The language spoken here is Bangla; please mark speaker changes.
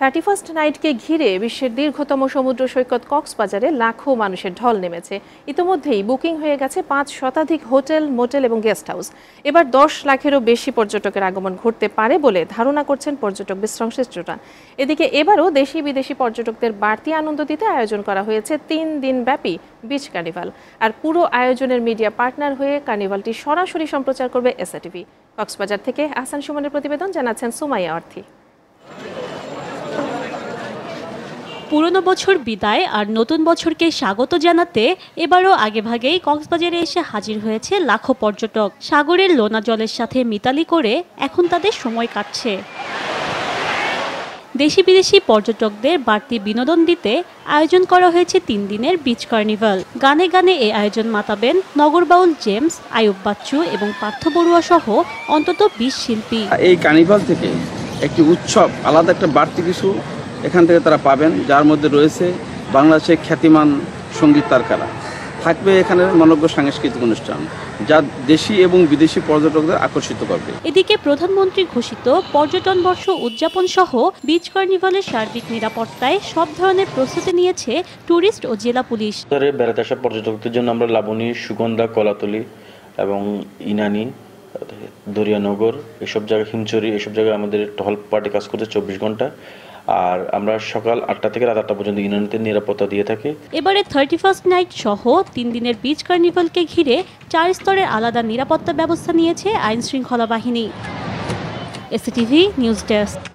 Speaker 1: 31st নাইটকে ঘিরে বিশ্বের দীর্ঘতম সমুদ্র সৈকত কক্সবাজারে লাখো মানুষের ঢল নেমেছে। ইতোমধ্যেই বুকিং হয়ে গেছে 5 শতাধিক হোটেল, মোটেল এবং গেস্ট হাউস। এবার 10 লাখেরও বেশি পর্যটকের আগমন ঘটতে পারে বলে ধারণা করছেন পর্যটক বিশ্লেষকরা। এদিকে এবারও দেশি বিদেশি পর্যটকদের বাড়তি আনন্দ দিতে আয়োজন করা হয়েছে 3 দিন ব্যাপী বিচ কার্নিভাল। আর পুরো আয়োজনের মিডিয়া পার্টনার হয়ে কার্নিভালটি সরাসরি সম্প্রচার করবে এসএটিভি। কক্সবাজার থেকে আহসান সুমনের প্রতিবেদন, জানাচ্ছেন সুমাইয়া অর্থী।
Speaker 2: পুরনো বছর বিদায় আর নতুন বছরকে স্বাগত জানাতে এবারও আগেভাগেই কক্সবাজারে এসে হাজির হয়েছে লাখো পর্যটক। সাগরের লোনা জলের সাথে মিতালি করে এখন তাদের সময় কাটছে। দেশি বিদেশি পর্যটকদের বাড়তি বিনোদন দিতে আয়োজন করা হয়েছে 3 দিনের বিচ কার্নিভাল। গানে গানে এই আয়োজন মাতাবেন নগরবাউল জেমস, আয়ুব বাচ্চু এবং পার্থ বড়ুয়া সহ অন্তত 20 শিল্পী।
Speaker 3: এই কার্নিভাল থেকে একটি উৎসব, আলাদা একটা বাড়তি কিছু এখান থেকে তারা পাবেন, যার মধ্যে রয়েছে বাংলাদেশের খ্যাতিমান সঙ্গীত তারকারা, থাকবে এখানে মনোজ্ঞ সাংস্কৃতিক অনুষ্ঠান যা দেশি এবং বিদেশি পর্যটকদের আকর্ষিত করবে।
Speaker 2: এদিকে প্রধানমন্ত্রী ঘোষিত পর্যটন বর্ষ উদযাপন সহ বিচ কার্নিভালের সার্বিক নিরাপত্তায় সব ধরনের প্রস্তুতি নিয়েছে ট্যুরিস্ট ও জেলা পুলিশ।
Speaker 4: বেড়াতে আসা পর্যটকদের জন্য আমরা লাবণী, সুগন্ধা, কলাতলি এবং ইনানি, দরিয়ানগর এসব জায়গায়, হিমচুরি এসব জায়গায় আমাদের টহল পার্টি কাজ করতে 24 ঘন্টা। আর আমরা সকাল 8টা থেকে রাত 8টা পর্যন্ত ইনানিতে নিরাপত্তা দিয়ে থাকি।
Speaker 2: এবারে 31st নাইট সহ 3 দিনের বিচ কার্নিভালকে ঘিরে 4 স্তরের আলাদা নিরাপত্তা ব্যবস্থা নিয়েছে আইন শৃঙ্খলা বাহিনী। SATV news desk.